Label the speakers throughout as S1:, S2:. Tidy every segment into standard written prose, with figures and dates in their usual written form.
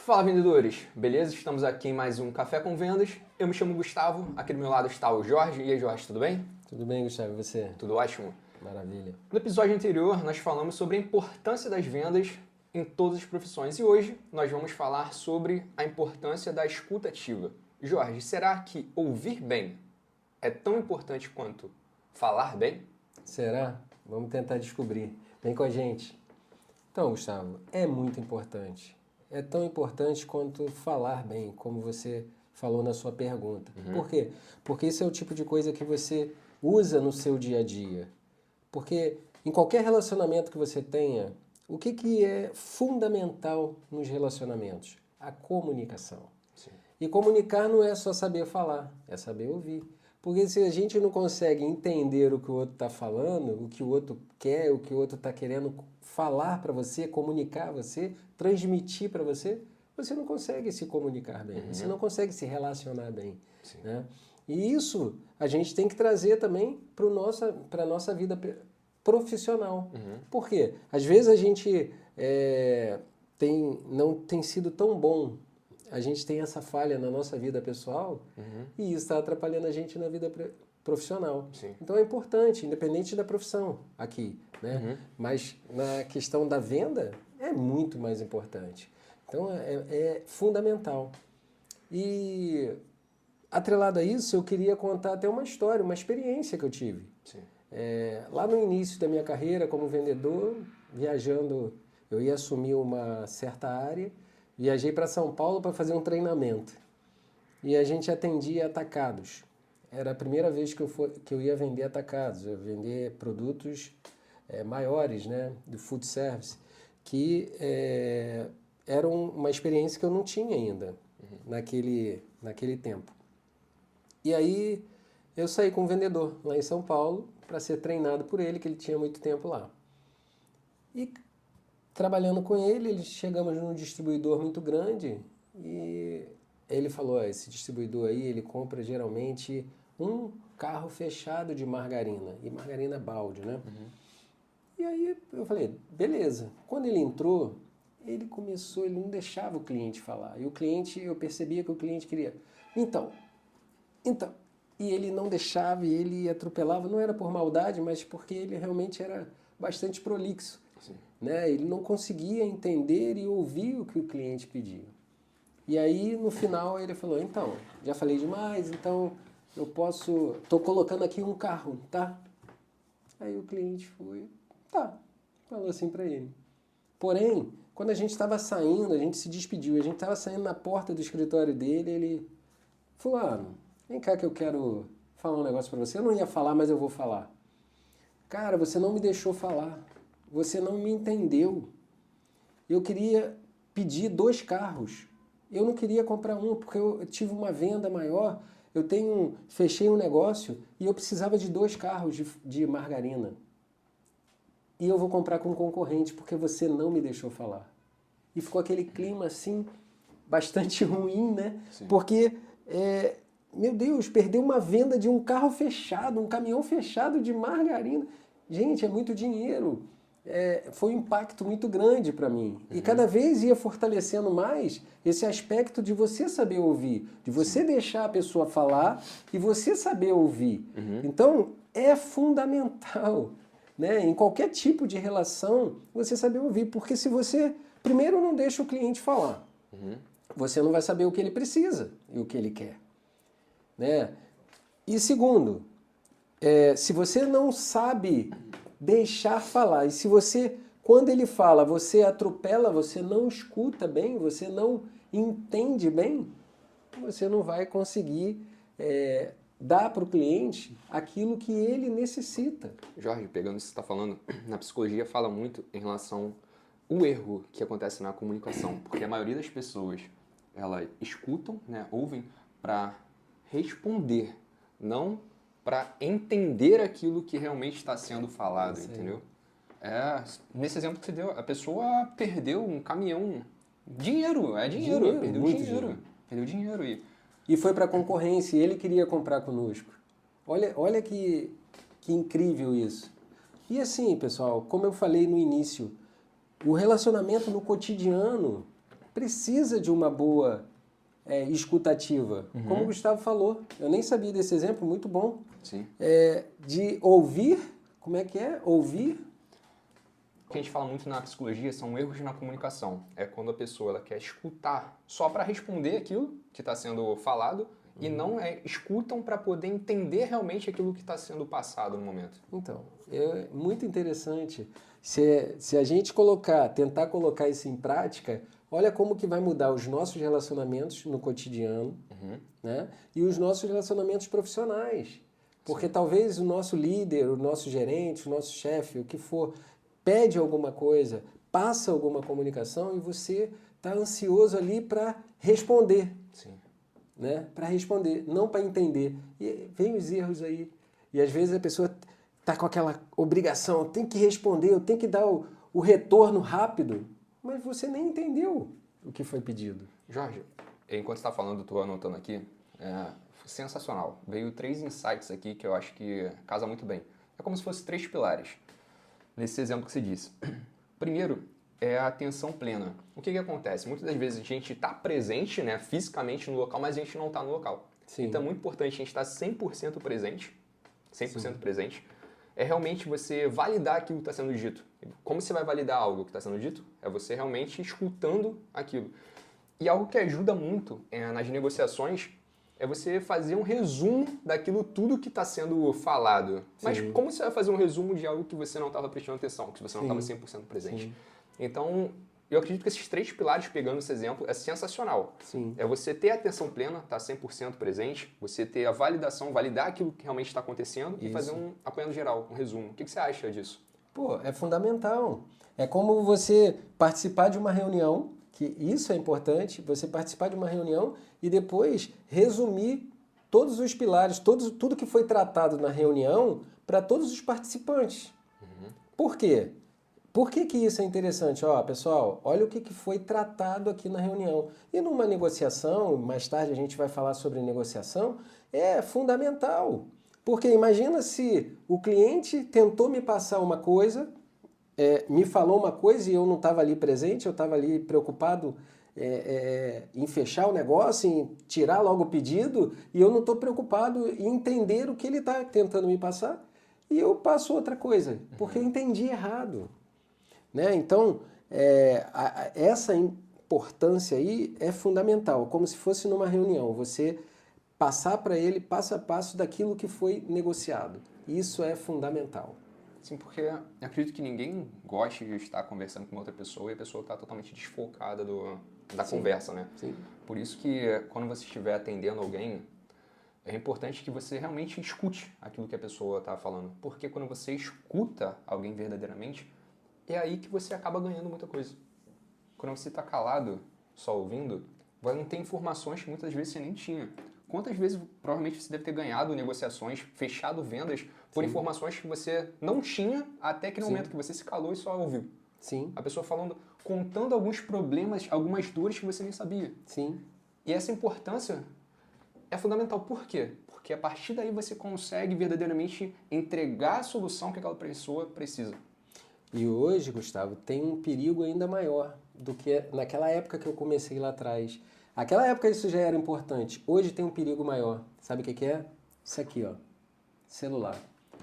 S1: Fala, vendedores! Beleza? Estamos aqui em mais um Café com Vendas. Eu me chamo Gustavo, aqui do meu lado está o Jorge. E aí, Jorge, tudo bem?
S2: Tudo bem, Gustavo, e você?
S1: Tudo ótimo?
S2: Maravilha.
S1: No episódio anterior, nós falamos sobre a importância das vendas em todas as profissões. E hoje, nós vamos falar sobre a importância da escuta ativa. Jorge, será que ouvir bem é tão importante quanto falar bem?
S2: Será? Vamos tentar descobrir. Vem com a gente. Então, Gustavo, é muito importante. É tão importante quanto falar bem, como você falou na sua pergunta. Por quê? Porque isso é o tipo de coisa que você usa no seu dia a dia. Porque em qualquer relacionamento que você tenha, o que é fundamental nos relacionamentos? A comunicação.
S1: Sim.
S2: E comunicar não é só saber falar, é saber ouvir. Porque se a gente não consegue entender o que o outro está falando, o que o outro quer, o que o outro está querendo falar para você, comunicar a você, transmitir para você, você não consegue se comunicar bem, você não consegue se relacionar bem. Né? E isso a gente tem que trazer também para a nossa vida profissional. Por quê? Às vezes a gente não tem sido tão bom. A gente tem essa falha na nossa vida pessoal e isso está atrapalhando a gente na vida profissional.
S1: Sim.
S2: Então é importante, independente da profissão aqui, né? Mas na questão da venda é muito mais importante. Então é fundamental. E atrelado a isso, eu queria contar até uma história, uma experiência que eu tive.
S1: Sim.
S2: Lá no início da minha carreira como vendedor, viajando, eu ia assumir uma certa área. Viajei para São Paulo para fazer um treinamento e a gente atendia atacados. Era a primeira vez que eu ia vender atacados, eu ia vender produtos maiores, né, do food service, que era uma experiência que eu não tinha ainda naquele tempo. E aí eu saí com um vendedor lá em São Paulo para ser treinado por ele, que ele tinha muito tempo lá. E trabalhando com ele, chegamos num distribuidor muito grande e ele falou, esse distribuidor aí, ele compra geralmente um carro fechado de margarina, e margarina balde, né? E aí eu falei, beleza. Quando ele entrou, ele não deixava o cliente falar. E o cliente, eu percebia que o cliente queria, então. E ele não deixava e ele atropelava, não era por maldade, mas porque ele realmente era bastante prolixo. Né? Ele não conseguia entender e ouvir o que o cliente pedia. E aí, no final, ele falou, então, já falei demais, então estou colocando aqui um carro, tá? Aí o cliente falou assim para ele. Porém, quando a gente estava saindo, a gente se despediu, a gente estava saindo na porta do escritório dele, ele falou, vem cá que eu quero falar um negócio para você. Eu não ia falar, mas eu vou falar. Cara, você não me deixou falar. Você não me entendeu. Eu queria pedir 2 carros. Eu não queria comprar um, porque eu tive uma venda maior. Fechei um negócio e eu precisava de 2 carros de margarina. E eu vou comprar com um concorrente, porque você não me deixou falar. E ficou aquele clima assim, bastante ruim, né? Sim. Porque, meu Deus, perdeu uma venda de um carro fechado, um caminhão fechado de margarina. Gente, é muito dinheiro. Foi um impacto muito grande para mim. E cada vez ia fortalecendo mais esse aspecto de você saber ouvir, de você deixar a pessoa falar e você saber ouvir. Então, é fundamental, né? Em qualquer tipo de relação, você saber ouvir. Porque se você, primeiro, não deixa o cliente falar, você não vai saber o que ele precisa e o que ele quer. Né? E segundo, se você não sabe deixar falar, e se você, quando ele fala, você atropela, você não escuta bem, você não entende bem, você não vai conseguir dar para o cliente aquilo que ele necessita.
S1: Jorge, pegando isso que você está falando, na psicologia fala muito em relação ao erro que acontece na comunicação, porque a maioria das pessoas, elas escutam, né, ouvem para responder, não para entender aquilo que realmente está sendo falado, entendeu? Nesse exemplo que você deu, a pessoa perdeu um caminhão. Dinheiro, perdeu dinheiro. Perdeu dinheiro.
S2: E foi para a concorrência, e ele queria comprar conosco. Olha que incrível isso. E assim, pessoal, como eu falei no início, o relacionamento no cotidiano precisa de uma boa escutativa. Como o Gustavo falou, eu nem sabia desse exemplo, muito bom.
S1: Sim.
S2: De ouvir, como é que é? Ouvir.
S1: O que a gente fala muito na psicologia são erros na comunicação. É quando a pessoa ela quer escutar só para responder aquilo que está sendo falado e não escutam para poder entender realmente aquilo que está sendo passado no momento.
S2: Então, é muito interessante. Se a gente tentar colocar isso em prática, olha como que vai mudar os nossos relacionamentos no cotidiano, né? E os nossos relacionamentos profissionais. Porque talvez o nosso líder, o nosso gerente, o nosso chefe, o que for, pede alguma coisa, passa alguma comunicação e você está ansioso ali para responder.
S1: Sim.
S2: Né? Para responder, não para entender. E vem os erros aí. E às vezes a pessoa está com aquela obrigação, tem que responder, eu tenho que dar o retorno rápido, mas você nem entendeu o que foi pedido.
S1: Jorge, enquanto você está falando, estou anotando aqui, sensacional. Veio 3 insights aqui que eu acho que casa muito bem. É como se fossem 3 pilares, nesse exemplo que você disse. Primeiro, é a atenção plena. O que acontece? Muitas das vezes a gente está presente, né, fisicamente no local, mas a gente não está no local.
S2: Sim.
S1: Então é muito importante a gente estar 100% presente, 100% presente. É realmente você validar aquilo que está sendo dito. Como você vai validar algo que está sendo dito? É você realmente escutando aquilo. E algo que ajuda muito nas negociações é você fazer um resumo daquilo tudo que está sendo falado. Mas
S2: Sim.
S1: como você vai fazer um resumo de algo que você não estava prestando atenção, que você não estava 100% presente?
S2: Sim.
S1: Então, eu acredito que esses 3 pilares, pegando esse exemplo, é sensacional.
S2: Sim.
S1: É você ter a atenção plena, estar 100% presente, você ter a validação, validar aquilo que realmente está acontecendo e fazer um apanhado geral, um resumo. O que você acha disso?
S2: Pô, é fundamental. É como você participar de uma reunião, que isso é importante, você participar de uma reunião e depois resumir todos os pilares, tudo que foi tratado na reunião para todos os participantes. Por quê? Por que isso é interessante? Ó, pessoal, olha o que foi tratado aqui na reunião. E numa negociação, mais tarde a gente vai falar sobre negociação, é fundamental. Porque imagina se o cliente tentou me passar uma coisa, me falou uma coisa e eu não estava ali presente, eu estava ali preocupado em fechar o negócio, em tirar logo o pedido, e eu não estou preocupado em entender o que ele está tentando me passar, e eu passo outra coisa, porque eu entendi errado. Né? Então, essa importância aí é fundamental, como se fosse numa reunião, você passar para ele passo a passo daquilo que foi negociado. Isso é fundamental.
S1: Sim, porque eu acredito que ninguém goste de estar conversando com outra pessoa e a pessoa está totalmente desfocada da conversa, né?
S2: Sim.
S1: Por isso que quando você estiver atendendo alguém, é importante que você realmente escute aquilo que a pessoa está falando. Porque quando você escuta alguém verdadeiramente, é aí que você acaba ganhando muita coisa. Quando você está calado, só ouvindo, vai não ter informações que muitas vezes você nem tinha. Quantas vezes provavelmente você deve ter ganhado negociações, fechado vendas, por informações que você não tinha até aquele momento que você se calou e só ouviu.
S2: Sim.
S1: A pessoa falando, contando alguns problemas, algumas dores que você nem sabia.
S2: Sim.
S1: E essa importância é fundamental. Por quê? Porque a partir daí você consegue verdadeiramente entregar a solução que aquela pessoa precisa.
S2: E hoje, Gustavo, tem um perigo ainda maior do que naquela época que eu comecei lá atrás. Naquela época isso já era importante. Hoje tem um perigo maior. Sabe o que é? Isso aqui, ó. Celular.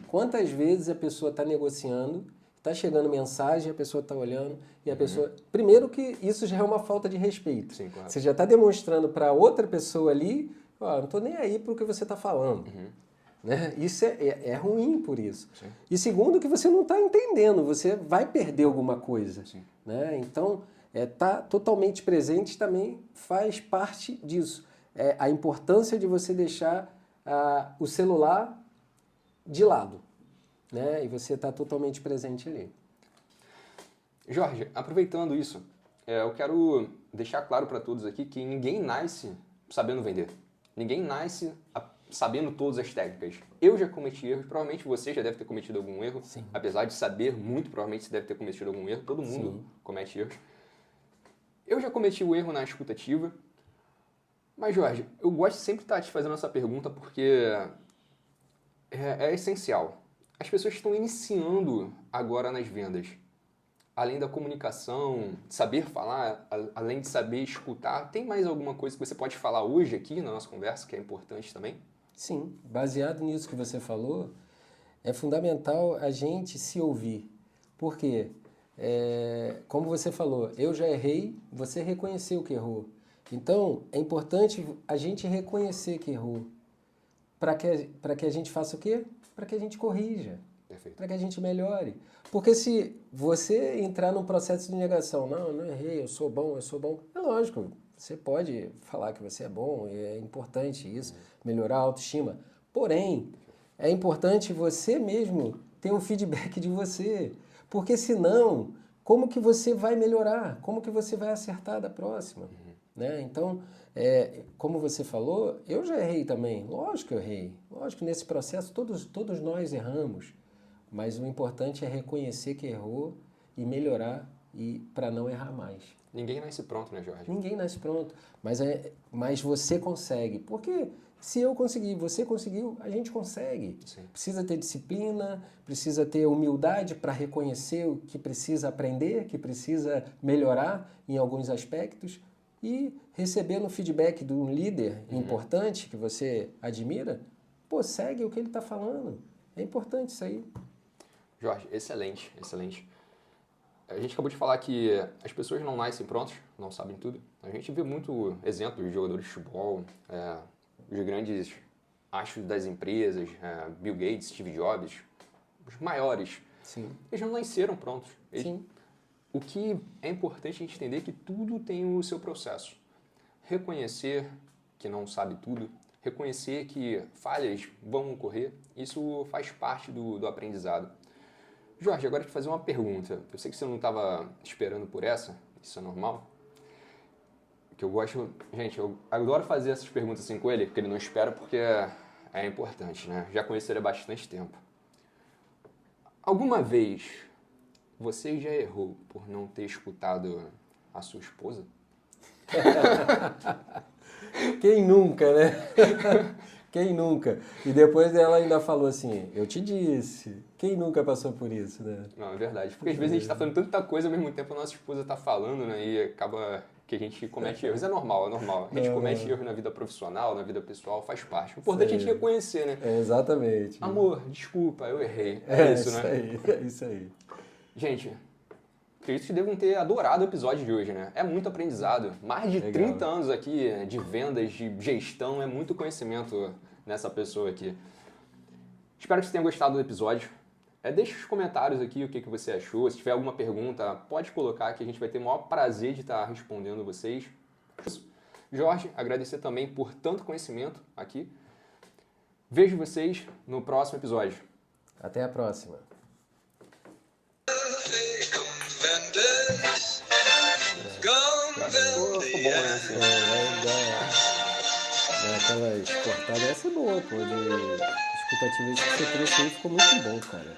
S2: Quantas vezes a pessoa está negociando, está chegando mensagem, a pessoa está olhando e a pessoa... Primeiro que isso já é uma falta de respeito.
S1: Sim, claro.
S2: Você já está demonstrando para outra pessoa ali, ó, não estou nem aí para o que você está falando. Né? Isso é ruim por isso.
S1: Sim.
S2: E segundo que você não está entendendo, você vai perder alguma coisa.
S1: Sim.
S2: Né? Então, tá totalmente presente também faz parte disso. A importância de você deixar o celular de lado, né? E você está totalmente presente ali.
S1: Jorge, aproveitando isso, eu quero deixar claro para todos aqui que ninguém nasce sabendo vender. Ninguém nasce sabendo todas as técnicas. Eu já cometi erros, provavelmente você já deve ter cometido algum erro.
S2: Sim.
S1: Apesar de saber muito, provavelmente você deve ter cometido algum erro. Todo mundo comete erros. Eu já cometi o erro na escutativa. Mas, Jorge, eu gosto de sempre estar te fazendo essa pergunta porque é essencial. As pessoas estão iniciando agora nas vendas. além da comunicação, saber falar, além de saber escutar, tem mais alguma coisa que você pode falar hoje aqui na nossa conversa que é importante também?
S2: Sim, baseado nisso que você falou, é fundamental a gente se ouvir. Por quê? Como você falou, eu já errei, você reconheceu que errou. Então, é importante a gente reconhecer que errou. Para que a gente faça o quê? Para que a gente corrija.
S1: Perfeito.
S2: Para que a gente melhore. Porque se você entrar num processo de negação, não, eu não errei, eu sou bom, é lógico, você pode falar que você é bom, é importante isso, melhorar a autoestima. Porém, é importante você mesmo ter um feedback de você. Porque senão, como que você vai melhorar? Como que você vai acertar da próxima? Né? Então, como você falou, eu já errei também. Lógico que eu errei. Lógico que nesse processo todos nós erramos. Mas o importante é reconhecer que errou e melhorar e para não errar mais.
S1: Ninguém nasce pronto, né, Jorge?
S2: Ninguém nasce pronto. Mas você consegue. Porque se eu conseguir, você conseguiu, a gente consegue.
S1: Sim.
S2: Precisa ter disciplina, precisa ter humildade para reconhecer o que precisa aprender, que precisa melhorar em alguns aspectos. E recebendo feedback de um líder importante que você admira, pô, segue o que ele está falando. É importante isso aí.
S1: Jorge, excelente, excelente. A gente acabou de falar que as pessoas não nascem prontas, não sabem tudo. A gente vê muito exemplo de jogadores de futebol, os grandes astros das empresas, Bill Gates, Steve Jobs, os maiores.
S2: Sim.
S1: Eles não nasceram prontos.
S2: Sim.
S1: O que é importante a gente entender é que tudo tem o seu processo. Reconhecer que não sabe tudo, reconhecer que falhas vão ocorrer, isso faz parte do aprendizado. Jorge, agora te fazer uma pergunta. Eu sei que você não estava esperando por essa, isso é normal. Que eu gosto... Gente, eu adoro fazer essas perguntas assim com ele, porque ele não espera, porque é importante, né? Já conheço ele há bastante tempo. Alguma vez você já errou por não ter escutado a sua esposa?
S2: Quem nunca, né? Quem nunca? E depois ela ainda falou assim, eu te disse. Quem nunca passou por isso, né?
S1: Não, é verdade. Porque às vezes a gente está falando tanta coisa ao mesmo tempo a nossa esposa está falando, né? E acaba que a gente comete erros. É normal, é normal. A gente comete erros na vida profissional, na vida pessoal, faz parte. O importante é a gente reconhecer, né?
S2: Exatamente.
S1: Amor, desculpa, eu errei.
S2: Isso,
S1: né?
S2: É isso aí.
S1: Gente, acredito que devam ter adorado o episódio de hoje, né? É muito aprendizado. Mais de 30 anos aqui de vendas, de gestão, é muito conhecimento nessa pessoa aqui. Espero que você tenha gostado do episódio. Deixe os comentários aqui o que você achou. Se tiver alguma pergunta, pode colocar que a gente vai ter o maior prazer de estar respondendo vocês. Jorge, agradecer também por tanto conhecimento aqui. Vejo vocês no próximo episódio.
S2: Até a próxima.
S1: Ficou bom, né? Assim.
S2: Aquelas cortadas. Essa é boa, pô. De escutativa que você trouxe aí ficou muito bom, cara.